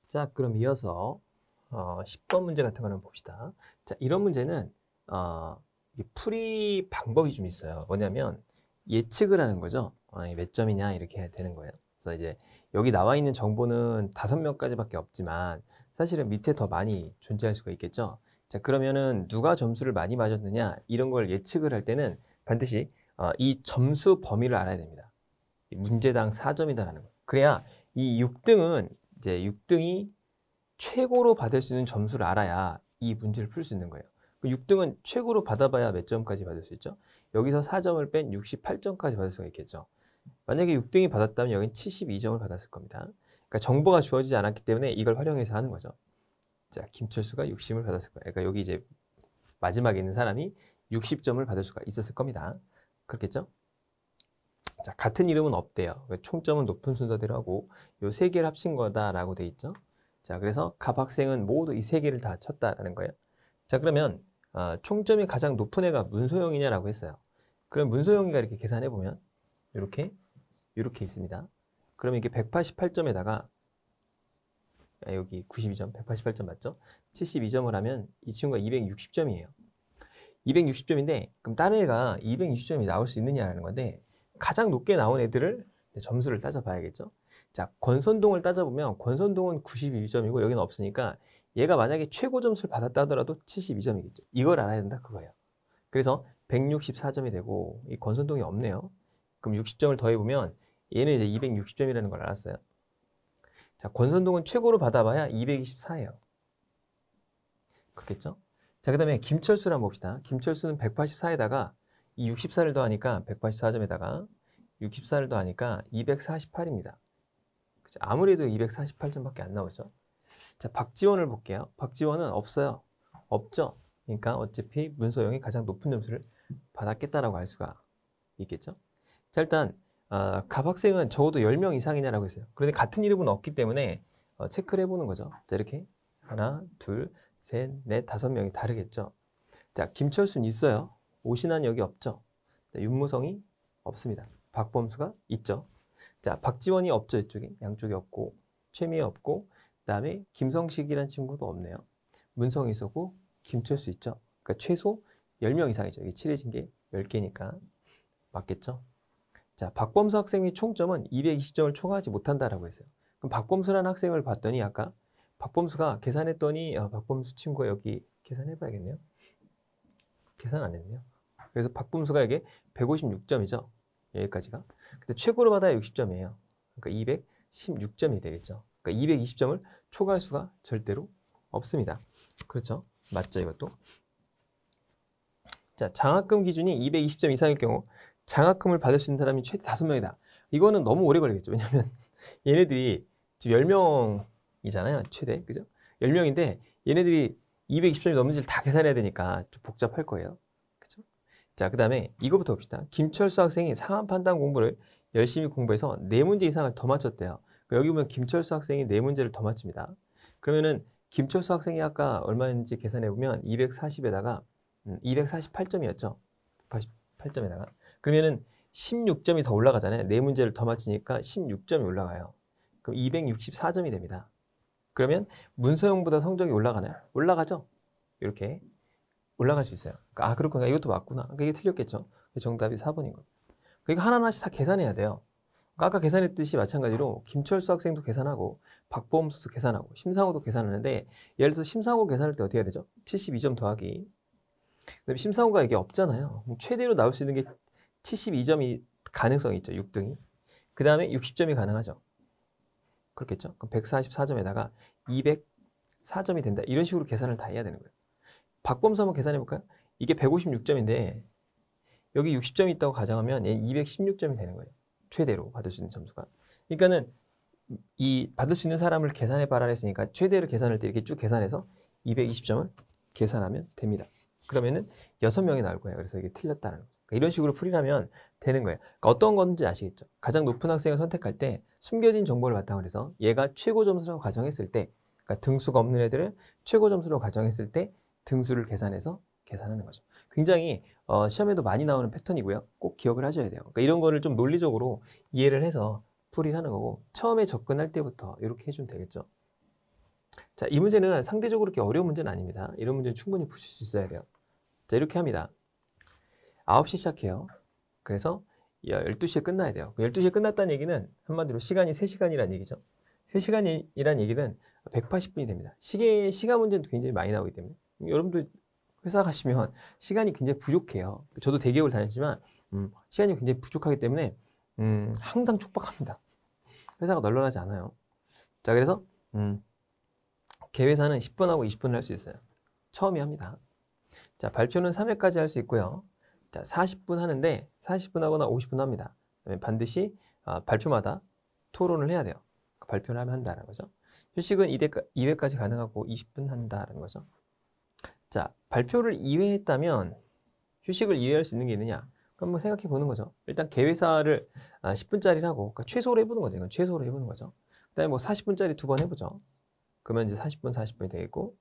자, 그럼 이어서 10번 문제 같은 거를 봅시다. 자, 이런 문제는 이게 풀이 방법이 좀 있어요. 뭐냐면 예측을 하는 거죠. 몇 점이냐 이렇게 해야 되는 거예요. 그래서 이제 여기 나와 있는 정보는 5명까지밖에 없지만 사실은 밑에 더 많이 존재할 수가 있겠죠. 자, 그러면은 누가 점수를 많이 맞았느냐 이런 걸 예측을 할 때는 반드시 이 점수 범위를 알아야 됩니다. 문제당 4점이다라는 거. 그래야 이 6등은 이제 6등이 최고로 받을 수 있는 점수를 알아야 이 문제를 풀 수 있는 거예요. 6등은 최고로 받아봐야 몇 점까지 받을 수 있죠? 여기서 4점을 뺀 68점까지 받을 수가 있겠죠. 만약에 6등이 받았다면 여긴 72점을 받았을 겁니다. 그러니까 정보가 주어지지 않았기 때문에 이걸 활용해서 하는 거죠. 자, 김철수가 60을 받았을 거예요. 그러니까 여기 이제 마지막에 있는 사람이 60점을 받을 수가 있었을 겁니다. 그렇겠죠? 자, 같은 이름은 없대요. 총점은 높은 순서대로 하고 요 세 개를 합친 거다라고 돼 있죠. 자, 그래서 갑 학생은 모두 이 세 개를 다 쳤다라는 거예요. 자, 그러면 총점이 가장 높은 애가 문소영이냐라고 했어요. 그럼 문소영이가 이렇게 계산해 보면 이렇게 있습니다. 그러면 이게 188점에다가 여기 92점, 188점 맞죠? 72점을 하면 이 친구가 260점이에요. 260점인데 그럼 다른 애가 260점이 나올 수 있느냐라는 건데 가장 높게 나온 애들을 점수를 따져봐야겠죠. 자, 권선동을 따져보면 권선동은 92점이고 여기는 없으니까 얘가 만약에 최고 점수를 받았다 하더라도 72점이겠죠. 이걸 알아야 된다 그거예요. 그래서 164점이 되고 이 권선동이 없네요. 그럼 60점을 더해보면 얘는 이제 260점이라는 걸 알았어요. 자, 권선동은 최고로 받아봐야 224예요. 그렇겠죠? 자, 그 다음에 김철수를 한번 봅시다. 김철수는 184에다가 이 64를 더하니까 184점에다가 64를 더하니까 248입니다. 그쵸? 아무래도 248점밖에 안 나오죠. 자, 박지원을 볼게요. 박지원은 없어요. 없죠. 그러니까 어차피 문소영이 가장 높은 점수를 받았겠다라고 할 수가 있겠죠. 자, 일단 갑 학생은 적어도 10명 이상이냐라고 했어요. 그런데 같은 이름은 없기 때문에 체크를 해보는 거죠. 자, 이렇게 하나, 둘, 셋, 넷, 5명이 다르겠죠. 자, 김철수는 있어요. 오신환 여기 없죠. 자, 윤무성이 없습니다. 박범수가 있죠. 자, 박지원이 없죠. 이쪽에 양쪽에 없고 최미애 없고 그 다음에 김성식이라는 친구도 없네요. 문성이 있었고 김철수 있죠. 그러니까 최소 10명 이상이죠. 이게 칠해진 게 10개니까 맞겠죠. 자, 박범수 학생의 총점은 220점을 초과하지 못한다라고 했어요. 그럼 박범수라는 학생을 봤더니 아까 박범수가 계산했더니 박범수 친구가 여기 계산해봐야겠네요. 계산 안 했네요. 그래서 박범수가 이게 156점이죠. 여기까지가. 근데 최고로 받아야 60점이에요. 그러니까 216점이 되겠죠. 그러니까 220점을 초과할 수가 절대로 없습니다. 그렇죠? 맞죠, 이것도? 자, 장학금 기준이 220점 이상일 경우 장학금을 받을 수 있는 사람이 최대 5명이다. 이거는 너무 오래 걸리겠죠. 왜냐면 얘네들이 지금 10명이잖아요. 최대. 그죠? 10명인데 얘네들이 220점이 넘는지를 다 계산해야 되니까 좀 복잡할 거예요. 그죠? 자, 그 다음에 이거부터 봅시다. 김철수 학생이 상한 판단 공부를 열심히 공부해서 4문제 이상을 더 맞췄대요. 여기 보면 김철수 학생이 4문제를 더 맞춥니다. 그러면은 김철수 학생이 아까 얼마인지 계산해보면 240에다가 248점이었죠. 188점에다가. 그러면은 16점이 더 올라가잖아요. 4문제를 더 맞히니까 16점이 올라가요. 그럼 264점이 됩니다. 그러면 문서영보다 성적이 올라가나요? 올라가죠. 이렇게 올라갈 수 있어요. 아, 그렇구나. 이것도 맞구나. 그러니까 이게 틀렸겠죠. 정답이 4번인 거예요. 그러니까 하나하나씩 다 계산해야 돼요. 그러니까 아까 계산했듯이 마찬가지로 김철수 학생도 계산하고 박범수도 계산하고 심상호도 계산하는데 예를 들어서 심상호 계산할 때 어떻게 해야 되죠? 72점 더하기. 그다음에 심상호가 이게 없잖아요. 최대로 나올 수 있는 게 72점이 가능성이 있죠. 6등이. 그 다음에 60점이 가능하죠. 그렇겠죠. 그럼 144점에다가 204점이 된다. 이런 식으로 계산을 다 해야 되는 거예요. 박범수 한번 계산해 볼까요? 이게 156점인데 여기 60점이 있다고 가정하면 얘 216점이 되는 거예요. 최대로 받을 수 있는 점수가. 그러니까는 이 받을 수 있는 사람을 계산해 봐라 했으니까 최대를 계산할 때 이렇게 쭉 계산해서 220점을 계산하면 됩니다. 그러면은 6명이 나올 거예요. 그래서 이게 틀렸다는 거예요. 그러니까 이런 식으로 풀이하면 되는 거예요. 그러니까 어떤 건지 아시겠죠? 가장 높은 학생을 선택할 때 숨겨진 정보를 바탕으로 해서 얘가 최고 점수로 가정했을 때, 그러니까 등수가 없는 애들을 최고 점수로 가정했을 때 등수를 계산해서 계산하는 거죠. 굉장히 시험에도 많이 나오는 패턴이고요. 꼭 기억을 하셔야 돼요. 그러니까 이런 거를 좀 논리적으로 이해를 해서 풀이를 하는 거고 처음에 접근할 때부터 이렇게 해주면 되겠죠. 자, 이 문제는 상대적으로 그렇게 어려운 문제는 아닙니다. 이런 문제는 충분히 푸실 수 있어야 돼요. 자, 이렇게 합니다. 9시 시작해요. 그래서 12시에 끝나야 돼요. 12시에 끝났다는 얘기는 한마디로 시간이 3시간이라는 얘기죠. 3시간이라는 얘기는 180분이 됩니다. 시간 문제는 굉장히 많이 나오기 때문에 여러분들 회사 가시면 시간이 굉장히 부족해요. 저도 대기업을 다녔지만 시간이 굉장히 부족하기 때문에 항상 촉박합니다. 회사가 널널하지 않아요. 자, 그래서 개회사는 10분하고 20분을 할 수 있어요. 처음에 합니다. 자, 발표는 3회까지 할 수 있고요. 자, 40분 하는데 40분 하거나 50분 합니다. 반드시 발표마다 토론을 해야 돼요. 발표를 하면 한다는 거죠. 휴식은 2회까지 가능하고 20분 한다는 거죠. 자, 발표를 2회 했다면 휴식을 2회 할 수 있는 게 있느냐? 그럼 한번 생각해 보는 거죠. 일단 개회사를 10분짜리를 하고 그러니까 최소로 해보는 거죠. 이건 최소로 해보는 거죠. 그 다음에 뭐 40분짜리 2번 해보죠. 그러면 이제 40분이 되겠고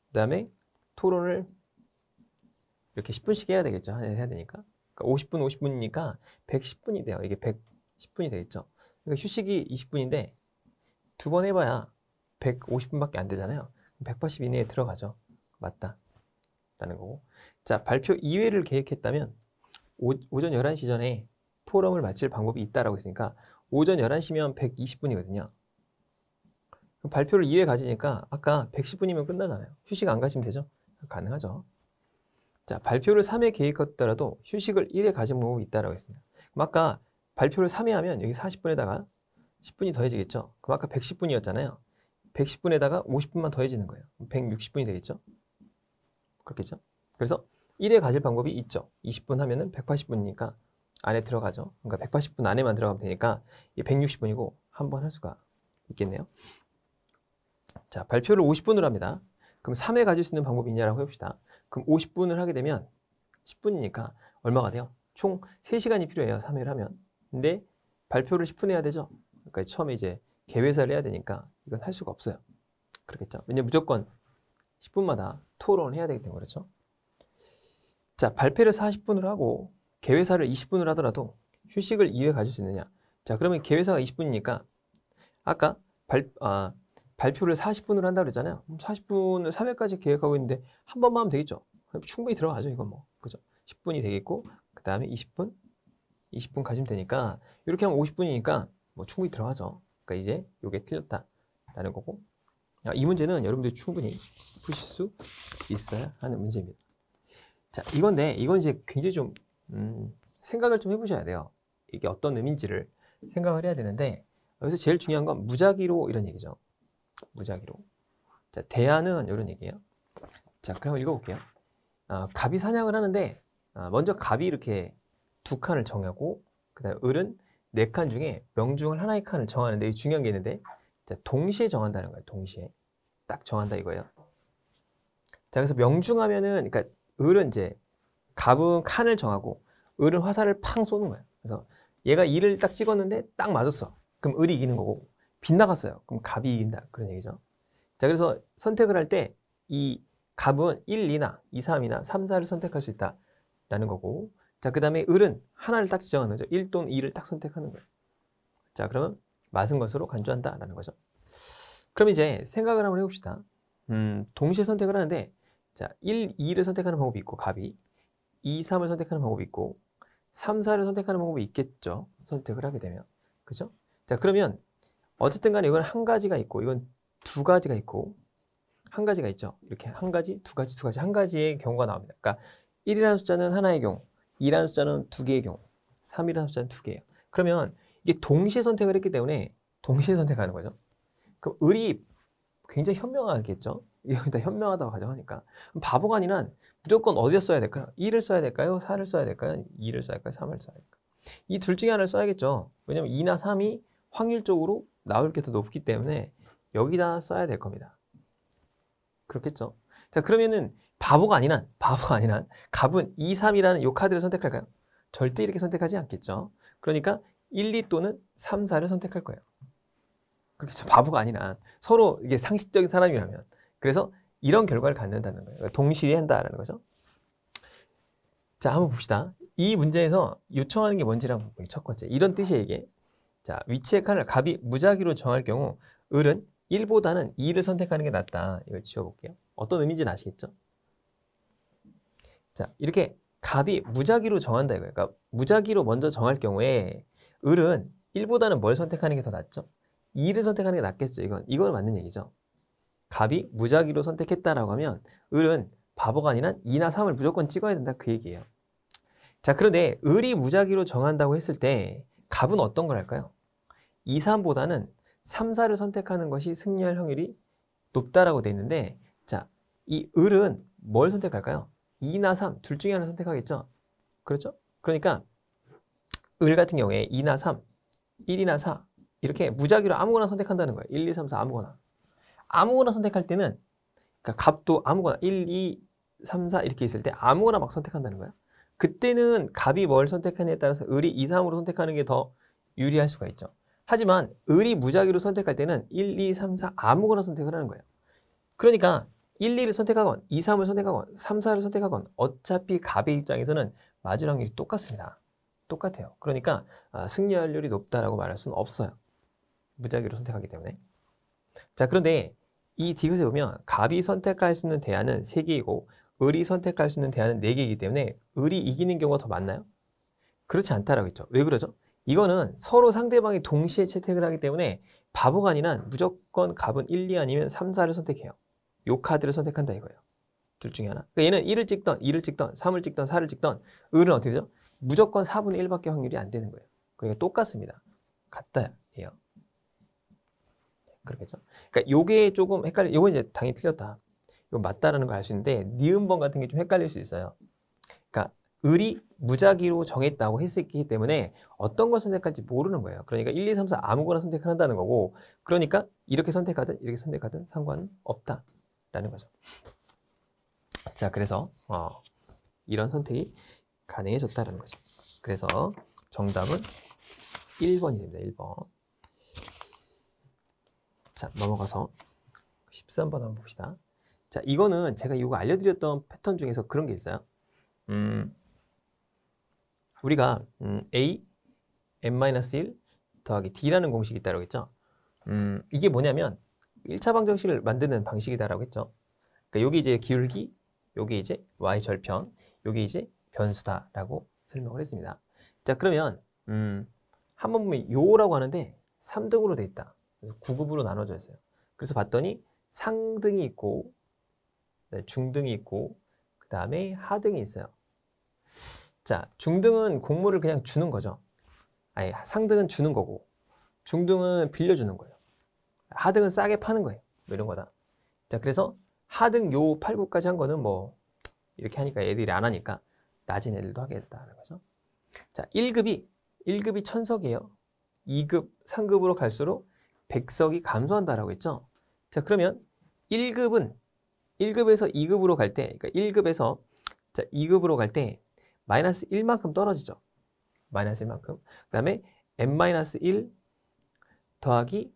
그 다음에 토론을 이렇게 10분씩 해야 되겠죠. 해야 되니까. 그러니까 50분이니까 110분이 돼요. 이게 110분이 되겠죠. 그러니까 휴식이 20분인데 2번 해봐야 150분밖에 안 되잖아요. 180 이내에 들어가죠. 맞다. 라는 거고. 자, 발표 2회를 계획했다면 오전 11시 전에 포럼을 마칠 방법이 있다라고 했으니까 오전 11시면 120분이거든요. 발표를 2회 가지니까 아까 110분이면 끝나잖아요. 휴식 안 가시면 되죠? 가능하죠. 자, 발표를 3회 계획했더라도 휴식을 1회 가진 방법이 있다라고 했습니다. 그럼 아까 발표를 3회 하면 여기 40분에다가 10분이 더해지겠죠? 그럼 아까 110분이었잖아요. 110분에다가 50분만 더해지는 거예요. 160분이 되겠죠? 그렇겠죠? 그래서 1회 가질 방법이 있죠. 20분 하면은 180분이니까 안에 들어가죠. 그러니까 180분 안에만 들어가면 되니까 이게 160분이고 한 번 할 수가 있겠네요. 자, 발표를 50분으로 합니다. 그럼 3회 가질 수 있는 방법이 있냐라고 해봅시다. 그럼 50분을 하게 되면 10분이니까 얼마가 돼요? 총 3시간이 필요해요. 3회를 하면. 근데 발표를 10분 해야 되죠. 그러니까 처음에 이제 개회사를 해야 되니까 이건 할 수가 없어요. 그렇겠죠. 왜냐면 무조건 10분마다 토론을 해야 되기 때문에 그렇죠. 자, 발표를 40분으로 하고 개회사를 20분을 하더라도 휴식을 2회 가질 수 있느냐. 자, 그러면 개회사가 20분이니까 아까 발표를 40분으로 한다고 그랬잖아요. 40분을 3회까지 계획하고 있는데 한 번만 하면 되겠죠. 충분히 들어가죠. 이건 뭐. 그죠? 10분이 되겠고 그 다음에 20분 가지면 되니까 이렇게 하면 50분이니까 뭐 충분히 들어가죠. 그러니까 이제 이게 틀렸다라는 거고 이 문제는 여러분들이 충분히 푸실 수 있어야 하는 문제입니다. 자, 이건 이제 굉장히 좀 생각을 좀 해보셔야 돼요. 이게 어떤 의미인지를 생각을 해야 되는데 여기서 제일 중요한 건 무작위로 이런 얘기죠. 무작위로. 자, 대안은 이런 얘기예요. 자, 그럼 읽어볼게요. 갑이 사냥을 하는데 먼저 갑이 이렇게 2칸을 정하고 그 다음에 을은 4칸 중에 명중을 하나의 칸을 정하는데 중요한 게 있는데 자, 동시에 정한다는 거예요. 동시에 딱 정한다 이거예요. 자, 그래서 명중하면은 그러니까 을은 이제 갑은 칸을 정하고 을은 화살을 팡 쏘는 거예요. 그래서 얘가 2를 딱 찍었는데 딱 맞았어. 그럼 을이 이기는 거고 빗나갔어요. 그럼 갑이 이긴다. 그런 얘기죠. 자, 그래서 선택을 할 때 이 갑은 1, 2나 2, 3이나 3, 4를 선택할 수 있다라는 거고 자, 그 다음에 을은 하나를 딱 지정하는 거죠. 1 또는 2를 딱 선택하는 거예요. 자, 그러면 맞은 것으로 간주한다라는 거죠. 그럼 이제 생각을 한번 해봅시다. 동시에 선택을 하는데 자, 1, 2를 선택하는 방법이 있고 갑이 2, 3을 선택하는 방법이 있고 3, 4를 선택하는 방법이 있겠죠. 선택을 하게 되면. 그죠? 자, 그러면 어쨌든 간에 이건 한 가지가 있고 이건 2가지가 있고 한 가지가 있죠. 이렇게 한 가지, 2가지, 2가지, 한 가지의 경우가 나옵니다. 그러니까 1이라는 숫자는 하나의 경우, 2라는 숫자는 2개의 경우, 3이라는 숫자는 2개예요. 그러면 이게 동시에 선택을 했기 때문에 동시에 선택하는 거죠. 그럼 을이 굉장히 현명하겠죠. 이거 다 현명하다고 가정하니까. 그럼 바보가 아니라 무조건 어디에 써야 될까요? 1을 써야 될까요? 4를 써야 될까요? 2를 써야 될까요? 3을 써야 될까요? 이 둘 중에 하나를 써야겠죠. 왜냐면 2나 3이 확률적으로 나올 게 더 높기 때문에 여기다 써야 될 겁니다. 그렇겠죠. 자, 그러면은 바보가 아니란 갑은 2, 3이라는 이 카드를 선택할까요? 절대 이렇게 선택하지 않겠죠. 그러니까 1, 2 또는 3, 4를 선택할 거예요. 그렇죠. 바보가 아니란 서로 이게 상식적인 사람이라면 그래서 이런 결과를 갖는다는 거예요. 동시에 한다라는 거죠. 자, 한번 봅시다. 이 문제에서 요청하는 게 뭔지를 한번 볼게요. 첫 번째. 이런 뜻이에요, 이게. 자, 위치의 칸을 갑이 무작위로 정할 경우 을은 1보다는 2를 선택하는 게 낫다. 이걸 지워볼게요. 어떤 의미인지는 아시겠죠? 자, 이렇게 갑이 무작위로 정한다 이거예요. 그러니까 무작위로 먼저 정할 경우에 을은 1보다는 뭘 선택하는 게 더 낫죠? 2를 선택하는 게 낫겠죠. 이건 맞는 얘기죠. 갑이 무작위로 선택했다라고 하면 을은 바보가 아니라 2나 3을 무조건 찍어야 된다 그 얘기예요. 자, 그런데 을이 무작위로 정한다고 했을 때 갑은 어떤 걸 할까요? 2, 3보다는 3, 4를 선택하는 것이 승리할 확률이 높다라고 돼 있는데, 자, 이 을은 뭘 선택할까요? 2나 3, 둘 중에 하나를 선택하겠죠? 그렇죠? 그러니까 을 같은 경우에 2나 3, 1이나 4 이렇게 무작위로 아무거나 선택한다는 거예요. 1, 2, 3, 4 아무거나. 아무거나 선택할 때는 그러니까 값도 아무거나 1, 2, 3, 4 이렇게 있을 때 아무거나 막 선택한다는 거예요. 그때는 갑이 뭘 선택하느냐에 따라서 을이 2, 3으로 선택하는 게 더 유리할 수가 있죠. 하지만 을이 무작위로 선택할 때는 1, 2, 3, 4 아무거나 선택을 하는 거예요. 그러니까 1, 2를 선택하건 2, 3을 선택하건 3, 4를 선택하건 어차피 갑의 입장에서는 맞을 확률이 똑같습니다. 똑같아요. 그러니까 승리 확률이 높다라고 말할 수는 없어요. 무작위로 선택하기 때문에. 자, 그런데 이 디귿에 보면 갑이 선택할 수 있는 대안은 3개이고 을이 선택할 수 있는 대안은 4개이기 때문에 을이 이기는 경우가 더 많나요? 그렇지 않다라고 했죠. 왜 그러죠? 이거는 서로 상대방이 동시에 채택을 하기 때문에 바보가 아니라 무조건 갑은 1, 2 아니면 3, 4를 선택해요. 요 카드를 선택한다 이거예요. 둘 중에 하나. 그러니까 얘는 1을 찍던 2를 찍던 3을 찍던 4를 찍던 을은 어떻게 되죠? 무조건 4분의 1밖에 확률이 안 되는 거예요. 그러니까 똑같습니다. 같다예요. 그렇겠죠? 그러니까 요게 조금 헷갈려. 요거 이제 당연히 틀렸다. 이거 맞다라는 걸 알 수 있는데 니은번 같은 게 좀 헷갈릴 수 있어요. 그러니까 을이 무작위로 정했다고 했기 때문에 어떤 걸 선택할지 모르는 거예요. 그러니까 1, 2, 3, 4 아무거나 선택을 한다는 거고, 그러니까 이렇게 선택하든 이렇게 선택하든 상관은 없다라는 거죠. 자, 그래서 이런 선택이 가능해졌다는 거죠. 그래서 정답은 1번이 됩니다. 1번. 자, 넘어가서 13번 한번 봅시다. 자, 이거는 제가 이거 알려드렸던 패턴 중에서 그런 게 있어요. 우리가 A, n-1 더하기 D라는 공식이 있다고 했죠. 이게 뭐냐면 1차 방정식을 만드는 방식이다라고 했죠. 그러니까 여기 이제 기울기, 여기 이제 y 절편, 여기 이제 변수다라고 설명을 했습니다. 자, 그러면 한번 보면 요라고 하는데 3등으로 돼 있다. 9급으로 나눠져 있어요. 그래서 봤더니 상등이 있고 중등이 있고 그 다음에 하등이 있어요. 자, 중등은 곡물을 그냥 주는 거죠. 아니, 상등은 주는 거고 중등은 빌려주는 거예요. 하등은 싸게 파는 거예요. 뭐 이런 거다. 자, 그래서 하등 요 8, 9까지 한 거는 뭐 이렇게 하니까 애들이 안 하니까 낮은 애들도 하겠다는 거죠. 자, 1급이 1000석이에요. 2급, 3급으로 갈수록 100석이 감소한다라고 했죠. 자, 그러면 1급에서 2급으로 갈 때, 그러니까 1급에서 자, 2급으로 갈 때 마이너스 1만큼 떨어지죠. 마이너스 1만큼. 그 다음에 n-1 더하기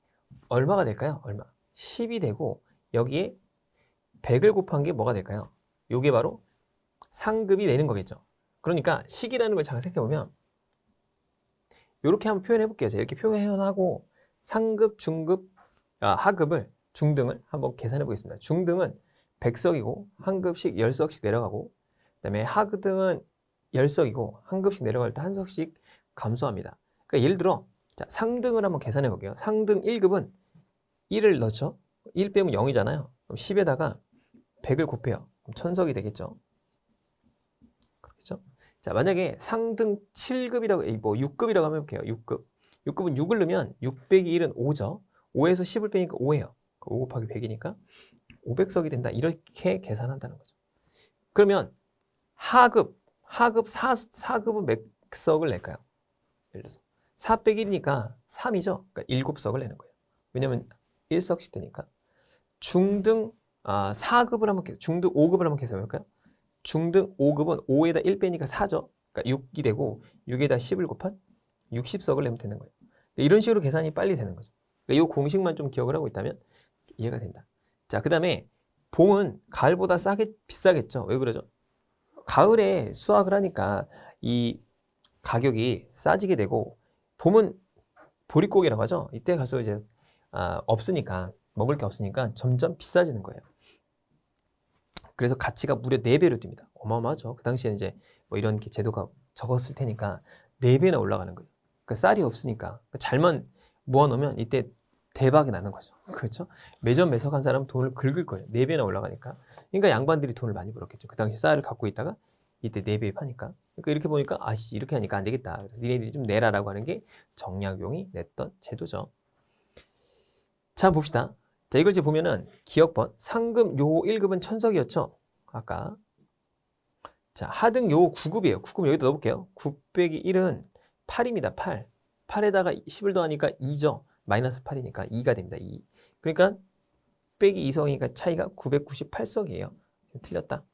얼마가 될까요? 얼마? 10이 되고 여기에 100을 곱한 게 뭐가 될까요? 요게 바로 상급이 되는 거겠죠. 그러니까 식이라는 걸 잘 생각해보면 이렇게 한번 표현해 볼게요. 이렇게 표현하고 상급, 중급, 하급을, 중등을 한번 계산해 보겠습니다. 중등은 100석이고 한 급씩 10석씩 내려가고 그 다음에 하급등은 10석이고 한 급씩 내려갈 때 한 석씩 감소합니다. 그러니까 예를 들어 자, 상등을 한번 계산해 볼게요. 상등 1급은 1을 넣죠. 1 빼면 0이잖아요. 그럼 10에다가 100을 곱해요. 그럼 1000석이 되겠죠. 그렇겠죠? 자, 만약에 상등 7급이라고, 뭐 6급이라고 한번 해볼게요. 6급. 6급은 6을 넣으면 6 빼기 1은 5죠. 5에서 10을 빼니까 5예요. 5 곱하기 100이니까 500석이 된다. 이렇게 계산한다는 거죠. 그러면 하급 4급은 몇 석을 낼까요? 예를 들어서 4 빼기 1이니까 3이죠. 그러니까 7석을 내는 거예요. 왜냐면 1석씩 되니까. 중등 4급을 한번 중등 5급을 한번 계산해 볼까요? 중등 5급은 5에다 1 빼니까 4죠. 그러니까 6이 되고 6에다 10을 곱한 60석을 내면 되는 거예요. 이런 식으로 계산이 빨리 되는 거죠. 그러니까 이 공식만 좀 기억을 하고 있다면 이해가 된다. 자, 그 다음에 봉은 가을보다 비싸겠죠. 왜 그러죠? 가을에 수확을 하니까 이 가격이 싸지게 되고, 봄은 보릿고개라고 하죠. 이때 가서 이제 없으니까, 먹을 게 없으니까 점점 비싸지는 거예요. 그래서 가치가 무려 4배로 뜁니다. 어마어마하죠. 그 당시에 이제 뭐 이런 제도가 적었을 테니까 4배나 올라가는 거예요. 그 쌀이 없으니까 잘만 모아놓으면 이때 대박이 나는 거죠. 그렇죠? 매점 매석한 사람은 돈을 긁을 거예요. 4배나 올라가니까. 그러니까 양반들이 돈을 많이 벌었겠죠. 그 당시 쌀을 갖고 있다가 이때 4배에 파니까. 그러니까 이렇게 보니까 아씨 이렇게 하니까 안 되겠다. 그래서 니네들이 좀 내라라고 하는 게 정약용이 냈던 제도죠. 자, 봅시다. 자, 이걸 이제 보면은 기억번 상금 요 1급은 천석이었죠. 아까. 자, 하등 요 9급이에요. 9급 여기다 넣어볼게요. 9 빼기 1은 8입니다. 8. 8에다가 10을 더하니까 2죠. 마이너스 8이니까 2가 됩니다. 2. 그러니까 빼기 2석이니까 차이가 998석이에요. 틀렸다.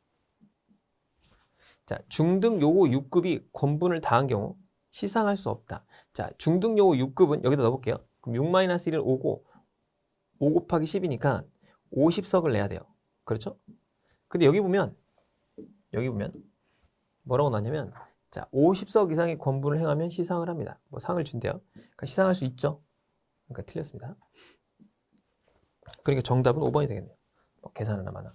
자, 중등 요거 6급이 권분을 다한 경우 시상할 수 없다. 자, 중등 요거 6급은 여기다 넣어볼게요. 그럼 6-1은 5고 5 곱하기 10이니까 50석을 내야 돼요. 그렇죠? 근데 여기 보면 뭐라고 나왔냐면, 자, 50석 이상의 권분을 행하면 시상을 합니다. 뭐 상을 준대요. 그러니까 시상할 수 있죠. 그러니까 틀렸습니다. 그러니까 정답은 5번이 되겠네요. 뭐 계산하나 마나.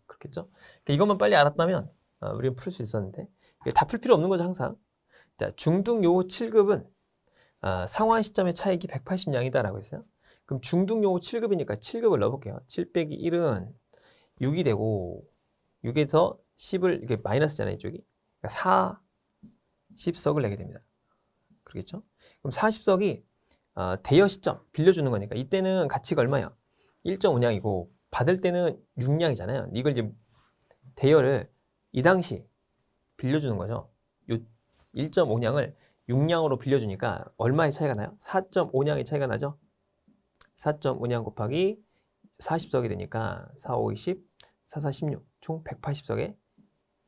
그렇겠죠? 그러니까 이것만 빨리 알았다면 우리가 풀 수 있었는데, 다 풀 필요 없는 거죠, 항상. 자, 중등 요 7급은 상환 시점의 차익이 180냥이다라고 했어요. 그럼 중등 요거 7급이니까 7급을 넣어볼게요. 7 빼기 1은 6이 되고 6에서 10을 이게 마이너스잖아요. 이쪽이. 그러니까 40석을 내게 됩니다. 그렇겠죠? 그럼 40석이 대여 시점 빌려주는 거니까 이때는 가치가 얼마예요? 1.5냥이고 받을 때는 6냥이잖아요. 이걸 이제 대여를 이 당시 빌려주는 거죠. 요 1.5냥을 6냥으로 빌려주니까 얼마의 차이가 나요? 4.5냥의 차이가 나죠? 4.5냥 곱하기 40석이 되니까 4, 5, 20, 4, 4, 16, 총 180석의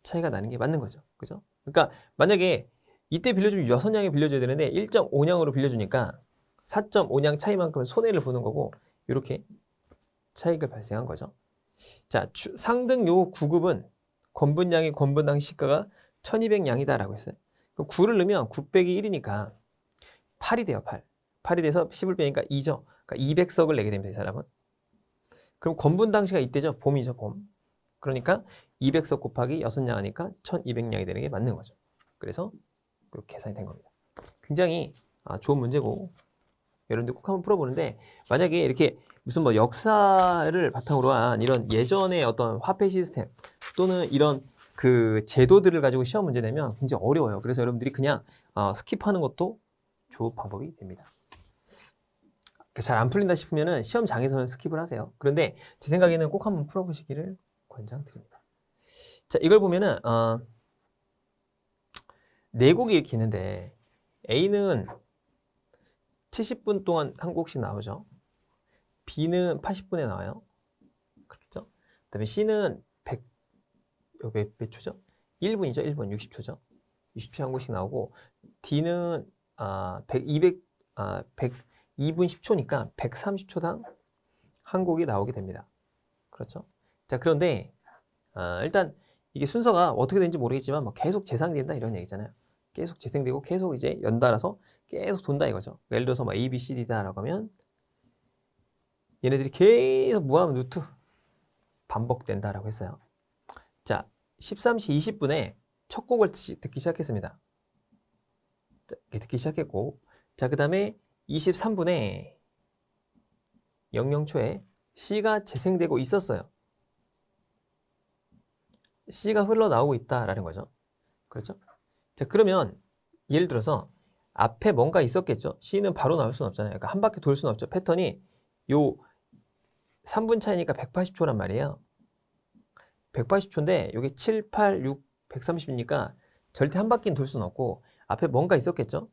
차이가 나는 게 맞는 거죠. 그죠? 그러니까 만약에 이때 빌려주면 6냥에 빌려줘야 되는데 1.5냥으로 빌려주니까 4.5냥 차이만큼 손해를 보는 거고 이렇게 차익을 발생한 거죠. 자, 상등 요 9급은 권분량이 권분당 시가가 1200냥이다 라고 했어요. 그럼 9를 넣으면 9 빼기 1이니까 8이 돼요. 8. 8이 돼서 10을 빼니까 2죠. 그러니까 200석을 내게 됩니다. 이 사람은. 그럼 권분당시가 이때죠. 봄이죠. 봄. 그러니까 200석 곱하기 6냥 하니까 1200냥이 되는 게 맞는 거죠. 그래서 그렇게 계산이 된 겁니다. 굉장히 좋은 문제고 여러분들 꼭 한번 풀어보는데, 만약에 이렇게 무슨 뭐 역사를 바탕으로 한 이런 예전의 어떤 화폐 시스템 또는 이런 그 제도들을 가지고 시험 문제 내면 굉장히 어려워요. 그래서 여러분들이 그냥 스킵하는 것도 좋은 방법이 됩니다. 잘 안 풀린다 싶으면은 시험장에서는 스킵을 하세요. 그런데 제 생각에는 꼭 한번 풀어보시기를 권장드립니다. 자, 이걸 보면은 4곡이 이렇게 있는데 A는 70분 동안 한 곡씩 나오죠. B는 80분에 나와요. 그렇겠죠? 그 다음에 C는 몇 초죠? 1분이죠. 1분 60초죠. 60초에 한 곡씩 나오고, D는 200분 10초니까 130초당 한 곡이 나오게 됩니다. 그렇죠? 자, 그런데 일단 이게 순서가 어떻게 되는지 모르겠지만 뭐 계속 재생된다 이런 얘기잖아요. 계속 재생되고 계속 이제 연달아서 계속 돈다 이거죠. 예를 들어서 뭐 A, B, C, D다라고 하면 얘네들이 계속 무한 루트 반복된다라고 했어요. 자, 13시 20분에 첫 곡을 듣기 시작했습니다. 듣기 시작했고, 자, 그 다음에 23분에 00초에 C가 재생되고 있었어요. C가 흘러나오고 있다라는 거죠. 그렇죠? 자, 그러면 예를 들어서 앞에 뭔가 있었겠죠. C는 바로 나올 수는 없잖아요. 그러니까 한 바퀴 돌 수는 없죠. 패턴이 요 3분 차이니까 180초란 말이에요. 180초인데 여기 7, 8, 6, 130이니까 절대 한 바퀴는 돌 수는 없고 앞에 뭔가 있었겠죠.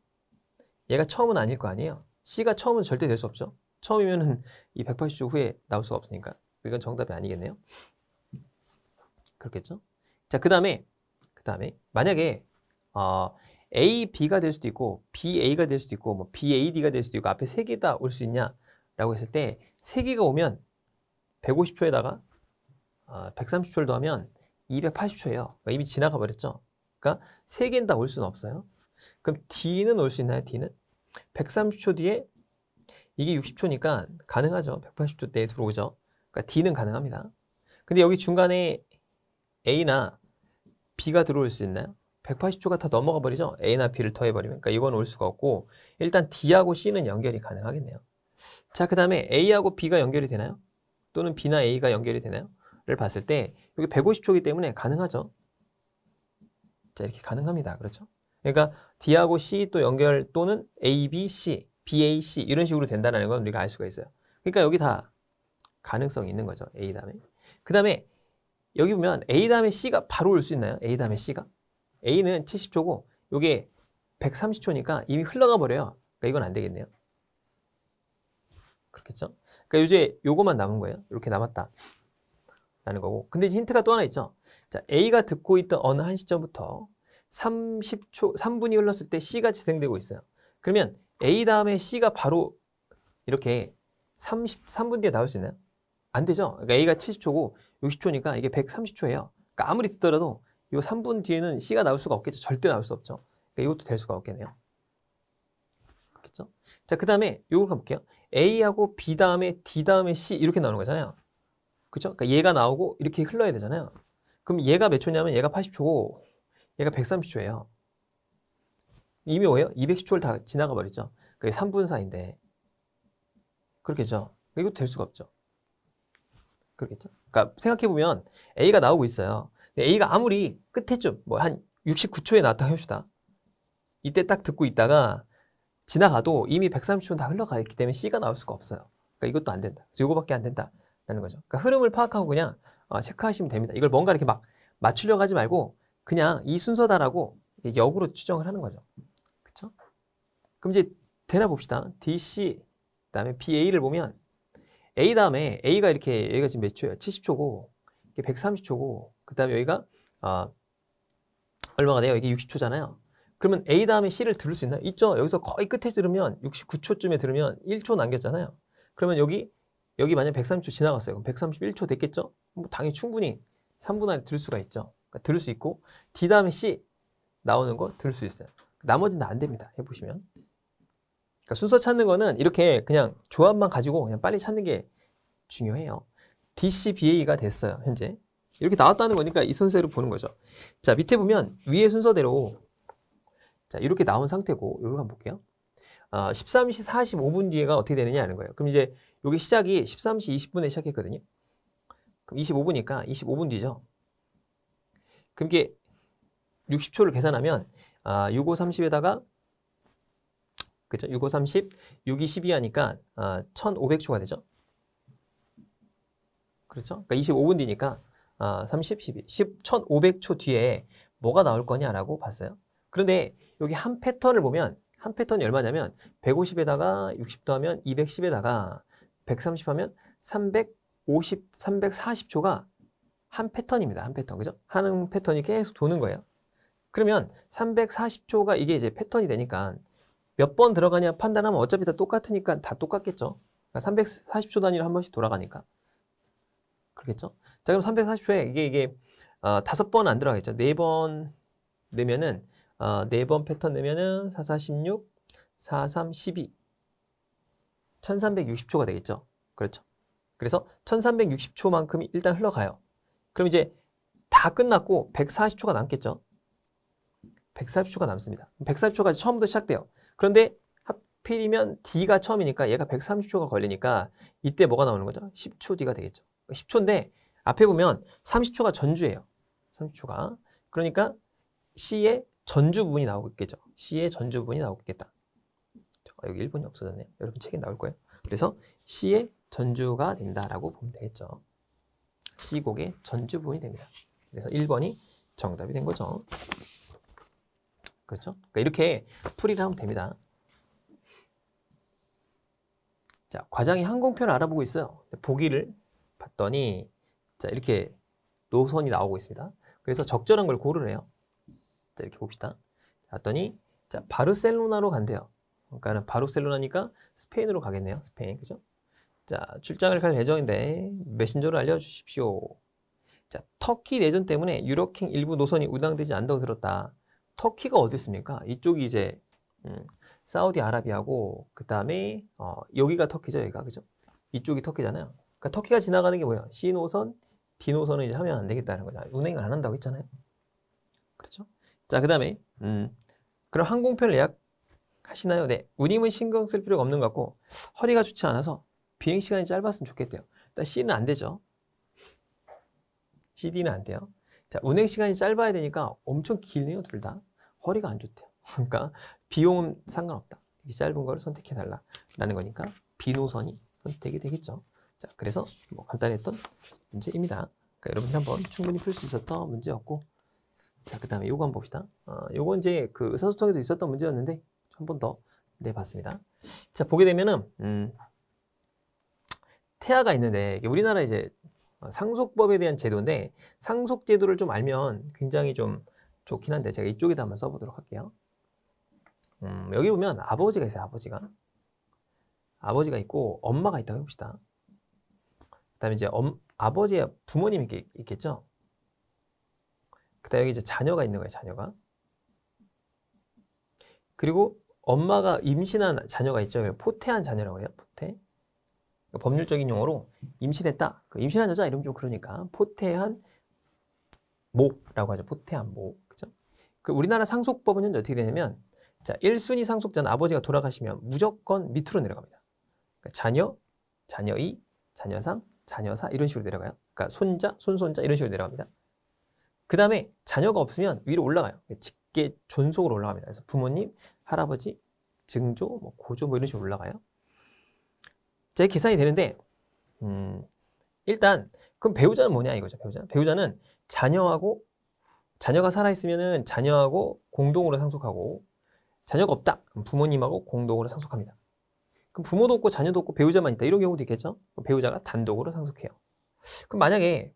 얘가 처음은 아닐 거 아니에요. C가 처음은 절대 될 수 없죠. 처음이면은 이 180초 후에 나올 수가 없으니까. 이건 정답이 아니겠네요. 그렇겠죠? 자, 그 다음에 만약에 A, B가 될 수도 있고 B, A가 될 수도 있고 뭐 B, A, D가 될 수도 있고 앞에 3개 다 올 수 있냐라고 했을 때 3개가 오면 150초에다가 130초를 더하면 280초예요. 그러니까 이미 지나가 버렸죠. 그러니까 3개는 다 올 수는 없어요. 그럼 D는 올 수 있나요? D는? 130초 뒤에 이게 60초니까 가능하죠. 180초 때에 들어오죠. 그러니까 D는 가능합니다. 근데 여기 중간에 A나 B가 들어올 수 있나요? 180초가 다 넘어가 버리죠. A나 B를 더해버리면. 그러니까 이건 올 수가 없고 일단 D하고 C는 연결이 가능하겠네요. 자, 그 다음에 A하고 B가 연결이 되나요? 또는 B나 A가 연결이 되나요? 를 봤을 때 여기 150초이기 때문에 가능하죠. 자, 이렇게 가능합니다. 그렇죠? 그러니까 D하고 C 또 연결 또는 A, B, C, B, A, C 이런 식으로 된다는 건 우리가 알 수가 있어요. 그러니까 여기 다 가능성이 있는 거죠. A 다음에. 그 다음에 여기 보면 A 다음에 C가 바로 올 수 있나요? A 다음에 C가? A는 70초고 이게 130초니까 이미 흘러가 버려요. 그러니까 이건 안 되겠네요. 그렇겠죠? 그러니까 이제 요거만 남은 거예요. 이렇게 남았다. 라는 거고. 근데 이제 힌트가 또 하나 있죠. 자, A가 듣고 있던 어느 한 시점부터 30초, 3분이 흘렀을 때 C가 재생되고 있어요. 그러면 A 다음에 C가 바로 이렇게 33분 뒤에 나올 수 있나요? 안 되죠. 그러니까 A가 70초고 60초니까 이게 130초예요. 그러니까 아무리 듣더라도 이 3분 뒤에는 C가 나올 수가 없겠죠. 절대 나올 수 없죠. 그러니까 이것도 될 수가 없겠네요. 그렇겠죠? 자, 그 다음에 이걸 가볼게요. A하고 B 다음에 D 다음에 C 이렇게 나오는 거잖아요. 그죠? 그러니까 얘가 나오고 이렇게 흘러야 되잖아요. 그럼 얘가 몇 초냐면 얘가 80초고 얘가 130초예요. 이미 뭐예요? 210초를 다 지나가 버리죠. 그게 3분 사이인데. 그렇겠죠? 이것도 될 수가 없죠. 그렇겠죠? 그러니까 생각해보면 A가 나오고 있어요. A가 아무리 끝에쯤 뭐 한 69초에 나왔다 해봅시다. 이때 딱 듣고 있다가 지나가도 이미 130초는 다 흘러가 있기 때문에 C가 나올 수가 없어요. 그러니까 이것도 안 된다. 그래서 이거밖에 안 된다는 거죠. 그러니까 흐름을 파악하고 그냥 체크하시면 됩니다. 이걸 뭔가 이렇게 막 맞추려고 하지 말고 그냥 이 순서다라고 역으로 추정을 하는 거죠. 그렇죠? 그럼 이제 되나 봅시다. DC 그다음에 BA를 보면 A 다음에 A가 이렇게 여기가 지금 몇 초예요? 70초고 이게 130초고 그다음에 여기가 얼마가 돼요? 이게 60초잖아요. 그러면 A 다음에 C를 들을 수 있나요? 있죠. 여기서 거의 끝에 들으면 69초쯤에 들으면 1초 남겼잖아요. 그러면 여기 만약 130초 지나갔어요. 그럼 131초 됐겠죠? 뭐 당연히 충분히 3분 안에 들을 수가 있죠. 그러니까 들을 수 있고 D 다음에 C 나오는 거 들을 수 있어요. 나머지는 안 됩니다. 해보시면. 그러니까 순서 찾는 거는 이렇게 그냥 조합만 가지고 그냥 빨리 찾는 게 중요해요. DCBA가 됐어요. 현재. 이렇게 나왔다는 거니까 이 순서대로 보는 거죠. 자, 밑에 보면 위의 순서대로 자, 이렇게 나온 상태고 이걸 한번 볼게요. 13시 45분 뒤에가 어떻게 되느냐 하는 거예요. 그럼 이제 여기 시작이 13시 20분에 시작했거든요. 그럼 25분이니까 25분 뒤죠. 그럼 이게 60초를 계산하면 65, 30에다가 그죠? 65, 30, 62, 12 하니까 1500초가 되죠. 그렇죠? 그러니까 25분 뒤니까 30, 12, 1500초 뒤에 뭐가 나올 거냐라고 봤어요. 그런데 여기 한 패턴을 보면 한 패턴이 얼마냐면 150에다가 60 더하면 210에다가 130 하면 350, 340초가 한 패턴입니다. 한 패턴. 그죠? 하는 패턴이 계속 도는 거예요. 그러면 340초가 이게 이제 패턴이 되니까 몇 번 들어가냐 판단하면 어차피 다 똑같으니까 다 똑같겠죠. 그러니까 340초 단위로 한 번씩 돌아가니까. 그렇겠죠? 자, 그럼 340초에 이게 5번 안 들어가겠죠. 4번 내면은 4번 패턴 내면은 4, 4, 16, 4, 3, 12 1360초가 되겠죠. 그렇죠. 그래서 1360초만큼이 일단 흘러가요. 그럼 이제 다 끝났고 140초가 남겠죠. 140초가 남습니다. 140초까지 처음부터 시작돼요. 그런데 하필이면 D가 처음이니까 얘가 130초가 걸리니까 이때 뭐가 나오는 거죠? 10초 뒤가 되겠죠. 10초인데 앞에 보면 30초가 전주예요. 30초가. 그러니까 C의 전주 부분이 나오겠죠. C의 전주 부분이 나오겠다. 여기 1번이 없어졌네요. 여러분 책에 나올 거예요. 그래서 C의 전주가 된다라고 보면 되겠죠. C곡의 전주 부분이 됩니다. 그래서 1번이 정답이 된 거죠. 그렇죠? 그러니까 이렇게 풀이를 하면 됩니다. 자, 과장이 항공편을 알아보고 있어요. 보기를 봤더니 자, 이렇게 노선이 나오고 있습니다. 그래서 적절한 걸 고르래요. 자, 이렇게 봅시다. 봤더니 자, 바르셀로나로 간대요. 그러니까 바르셀로나니까 스페인으로 가겠네요. 스페인. 그죠? 자, 출장을 갈 예정인데 메신저로 알려 주십시오. 자, 터키 내전 때문에 유럽행 일부 노선이 운항되지 않는다고 들었다. 터키가 어디 있습니까? 이쪽이 이제 사우디아라비아고 그 다음에 여기가 터키죠, 여기가 그죠? 이쪽이 터키잖아요. 그러니까 터키가 지나가는 게 뭐예요? C 노선, D 노선을 이제 하면 안 되겠다는 거죠. 운행을 안 한다고 했잖아요. 그렇죠? 자, 그 다음에 그럼 항공편을 예약하시나요? 네, 운임은 신경 쓸 필요가 없는 것 같고 허리가 좋지 않아서 비행 시간이 짧았으면 좋겠대요. 일단 C는 안 되죠. CD는 안 돼요. 자, 운행 시간이 짧아야 되니까 엄청 길네요, 둘 다. 허리가 안 좋대요. 그러니까 비용은 상관없다. 이 짧은 걸 선택해달라는 거니까 B 노선이 선택이 되겠죠. 자, 그래서 뭐 간단했던 문제입니다. 그러니까 여러분이 한번 충분히 풀 수 있었던 문제였고, 자, 그 다음에 요거 한번 봅시다. 요건 이제 그 의사소통에도 있었던 문제였는데 한 번 더 내봤습니다. 자, 보게 되면은 태아가 있는데 우리나라 이제 상속법에 대한 제도인데 상속 제도를 좀 알면 굉장히 좀 좋긴 한데 제가 이쪽에다 한번 써보도록 할게요. 여기 보면 아버지가 있어요. 아버지가 있고 엄마가 있다고 해봅시다. 그 다음에 이제 아버지의 부모님이 있겠죠. 그 다음에 여기 이제 자녀가 있는 거예요. 자녀가. 그리고 엄마가 임신한 자녀가 있죠. 포태한 자녀라고 해요. 포태. 법률적인 용어로 임신했다. 그 임신한 여자 이름 좀 그러니까 포태한 모라고 하죠. 포태한 모. 그죠? 그 우리나라 상속법은 현재 어떻게 되냐면 자, 1순위 상속자는 아버지가 돌아가시면 무조건 밑으로 내려갑니다. 그러니까 자녀, 자녀 2, 자녀 3, 자녀 4 이런 식으로 내려가요. 그러니까 손자, 손손자 이런 식으로 내려갑니다. 그 다음에 자녀가 없으면 위로 올라가요. 직계 존속으로 올라갑니다. 그래서 부모님, 할아버지, 증조, 뭐 고조 뭐 이런 식으로 올라가요. 자, 이 계산이 되는데 일단 그럼 배우자는 뭐냐 이거죠. 배우자는 자녀가 살아있으면은 자녀하고 공동으로 상속하고 자녀가 없다. 그럼 부모님하고 공동으로 상속합니다. 그럼 부모도 없고 자녀도 없고 배우자만 있다. 이런 경우도 있겠죠. 배우자가 단독으로 상속해요. 그럼 만약에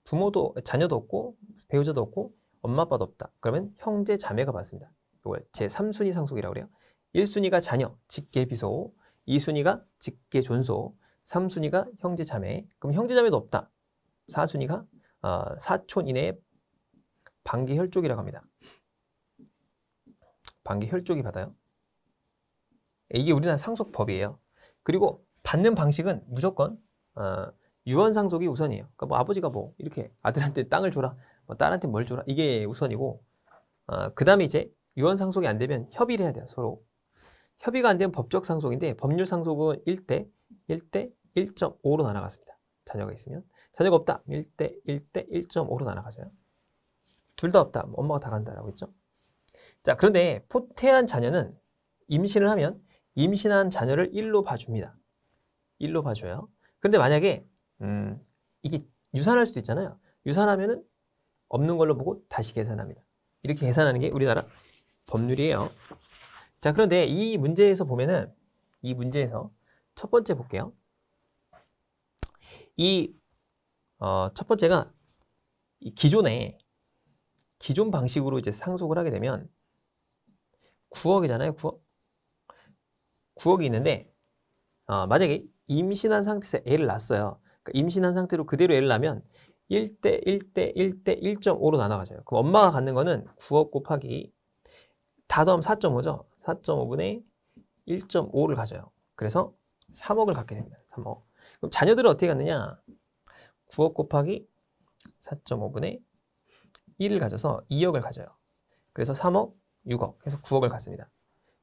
자녀도 없고 배우자도 없고 엄마 아빠도 없다. 그러면 형제 자매가 받습니다. 이걸 제3순위 상속이라고 그래요. 1순위가 자녀, 직계 비소, 2순위가 직계 존소, 3순위가 형제 자매. 그럼 형제 자매도 없다. 4순위가 사촌 이내의 반기 혈족이라고 합니다. 반기 혈족이 받아요. 이게 우리나라 상속법이에요. 그리고 받는 방식은 무조건 유언 상속이 우선이에요. 그러니까 뭐 아버지가 뭐 이렇게 아들한테 땅을 줘라, 뭐 딸한테 뭘 줘라 이게 우선이고 그 다음에 이제 유언 상속이 안 되면 협의를 해야 돼요. 서로. 협의가 안 되면 법적 상속인데 법률 상속은 1대 1.5로 나눠갔습니다. 자녀가 있으면. 자녀가 없다. 1대 1.5로 나눠가져요. 둘 다 없다. 엄마가 다 간다라고 했죠. 자, 그런데 포태한 자녀는 임신을 하면 임신한 자녀를 1로 봐줍니다. 1로 봐줘요. 그런데 만약에 이게 유산할 수도 있잖아요. 유산하면은 없는 걸로 보고 다시 계산합니다. 이렇게 계산하는 게 우리나라 법률이에요. 자, 그런데 이 문제에서 보면은 이 문제에서 첫 번째 볼게요. 첫 번째가 이 기존 방식으로 이제 상속을 하게 되면 9억이잖아요. 9억이 있는데 만약에 임신한 상태에서 애를 낳았어요. 그러니까 임신한 상태로 그대로 애를 낳으면 1대 1.5로 나눠가져요. 그럼 엄마가 갖는 거는 9억 곱하기 다 더하면 4.5죠. 4.5분의 1.5를 가져요. 그래서 3억을 갖게 됩니다. 3억. 그럼 자녀들은 어떻게 갖느냐? 9억 곱하기 4.5분의 1을 가져서 2억을 가져요. 그래서 3억, 6억 해서 9억을 갖습니다.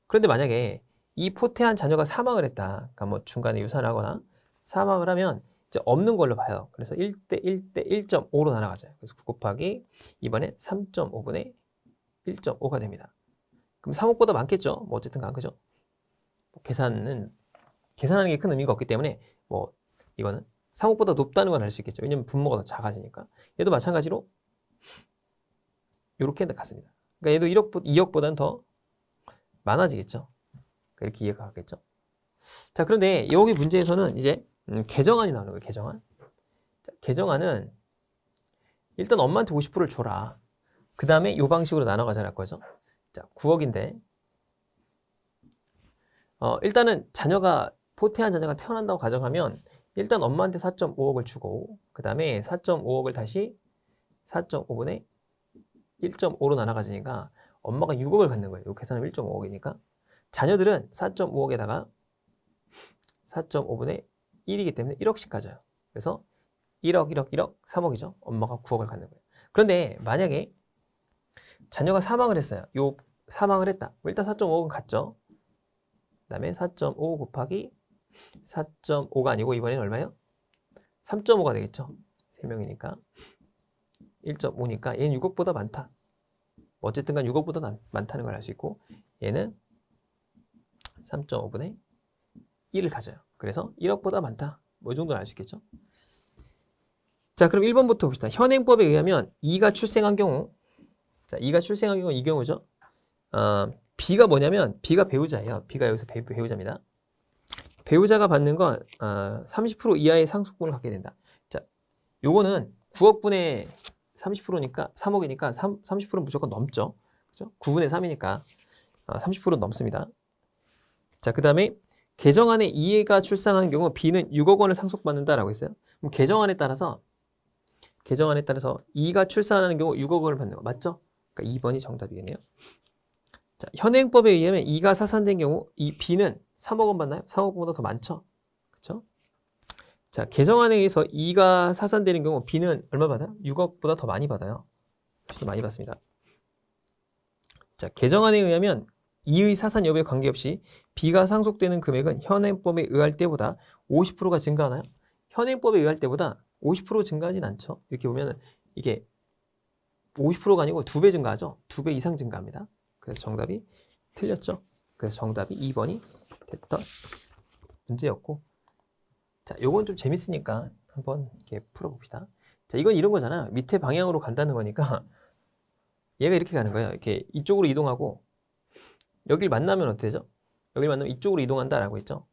그런데 만약에 이 포태한 자녀가 사망을 했다. 그러니까 뭐 중간에 유산하거나 사망을 하면 이제 없는 걸로 봐요. 그래서 1대 1.5로 나눠가져요. 그래서 9 곱하기 이번에 3.5분의 1.5가 됩니다. 그럼 3억보다 많겠죠? 뭐 어쨌든 간 그죠? 계산하는 게 큰 의미가 없기 때문에 뭐 이거는 3억보다 높다는 건 알 수 있겠죠. 왜냐면 분모가 더 작아지니까. 얘도 마찬가지로 이렇게 갔습니다. 그러니까 얘도 2억보다는 더 많아지겠죠. 이렇게 이해가 가겠죠. 자, 그런데 여기 문제에서는 이제 개정안이 나오는 거예요. 개정안. 자, 개정안은 일단 엄마한테 50%를 줘라. 그 다음에 이 방식으로 나눠 가자는 거죠. 자, 9억인데 일단은 포태한 자녀가 태어난다고 가정하면 일단 엄마한테 4.5억을 주고 그 다음에 4.5억을 다시 4.5분의 1.5로 나눠가지니까 엄마가 6억을 갖는 거예요. 이 계산하면 1.5억이니까. 자녀들은 4.5억에다가 4.5분의 1이기 때문에 1억씩 가져요. 그래서 1억, 1억, 1억, 3억이죠. 엄마가 9억을 갖는 거예요. 그런데 만약에 자녀가 사망을 했어요. 요 사망을 했다. 일단 4.5억은 갔죠. 그 다음에 4.5 곱하기 4.5가 아니고 이번에는 얼마예요? 3.5가 되겠죠. 3명이니까 1.5니까 얘는 6억보다 많다. 어쨌든 간 6억보다 많다는 걸 알 수 있고 얘는 3.5분의 1을 가져요. 그래서 1억보다 많다. 뭐 이 정도는 알 수 있겠죠. 자, 그럼 1번부터 봅시다. 현행법에 의하면 E가 출생한 경우, 자, E가 출생한 경우 이 경우죠. B가 뭐냐면 B가 배우자예요. B가 여기서 배우자입니다. 배우자가 받는 건 30% 이하의 상속분을 갖게 된다. 자, 요거는 9억분의 30%니까 3억이니까 30%는 무조건 넘죠. 그죠? 9분의 3이니까 30% 넘습니다. 자, 그 다음에 개정안에 E가 출생한 경우 B는 6억 원을 상속받는다라고 했어요. 그럼 개정안에 따라서 E가 출산하는 경우 6억 원을 받는 거 맞죠? 그러니까 2번이 정답이겠네요. 자, 현행법에 의하면 E가 사산된 경우 이 B는 3억 원 받나요? 3억보다 더 많죠? 그렇죠? 자, 개정안에 의해서 E가 사산되는 경우 B는 얼마 받아요? 6억보다 더 많이 받아요. 훨씬 더 많이 받습니다. 자, 개정안에 의하면 E의 사산 여부에 관계없이 B가 상속되는 금액은 현행법에 의할 때보다 50%가 증가하나요? 현행법에 의할 때보다 50% 증가하진 않죠. 이렇게 보면 이게 50%가 아니고 2배 증가하죠. 2배 이상 증가합니다. 그래서 정답이 틀렸죠. 그래서 정답이 2번이 됐던 문제였고, 자, 요건 좀 재밌으니까 한번 이렇게 풀어봅시다. 자, 이건 이런 거잖아요. 밑에 방향으로 간다는 거니까 얘가 이렇게 가는 거예요. 이렇게 이쪽으로 이동하고 여길 만나면 어떻게 되죠? 여길 만나면 이쪽으로 이동한다라고 했죠.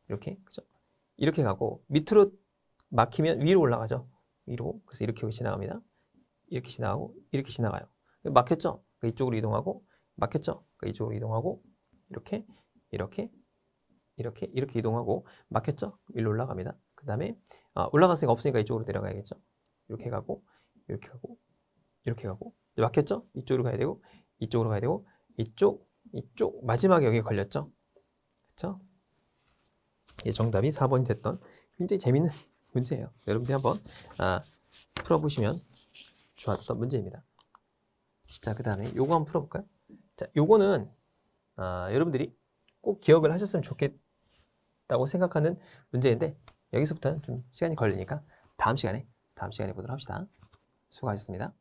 이렇게, 그죠? 이렇게 가고 밑으로 막히면 위로 올라가죠. 위로. 그래서 이렇게 지나갑니다. 이렇게 지나가고 이렇게 지나가요. 막혔죠? 이쪽으로 이동하고 막혔죠? 이쪽으로 이동하고 이렇게 이렇게 이동하고 막혔죠? 일로 올라갑니다. 그 다음에 올라갔으니까 없으니까 이쪽으로 내려가야겠죠? 이렇게 가고 이렇게 가고 이렇게 가고 막혔죠? 이쪽으로 가야 되고 이쪽으로 가야 되고 이쪽 마지막에 여기 걸렸죠? 그렇죠? 예, 정답이 4번이 됐던 굉장히 재밌는 문제예요. 여러분들이 한번 풀어보시면 좋았던 문제입니다. 자, 그 다음에 요거 한번 풀어볼까요? 자, 요거는 여러분들이 꼭 기억을 하셨으면 좋겠다고 생각하는 문제인데 여기서부터는 좀 시간이 걸리니까 다음 시간에 보도록 합시다. 수고하셨습니다.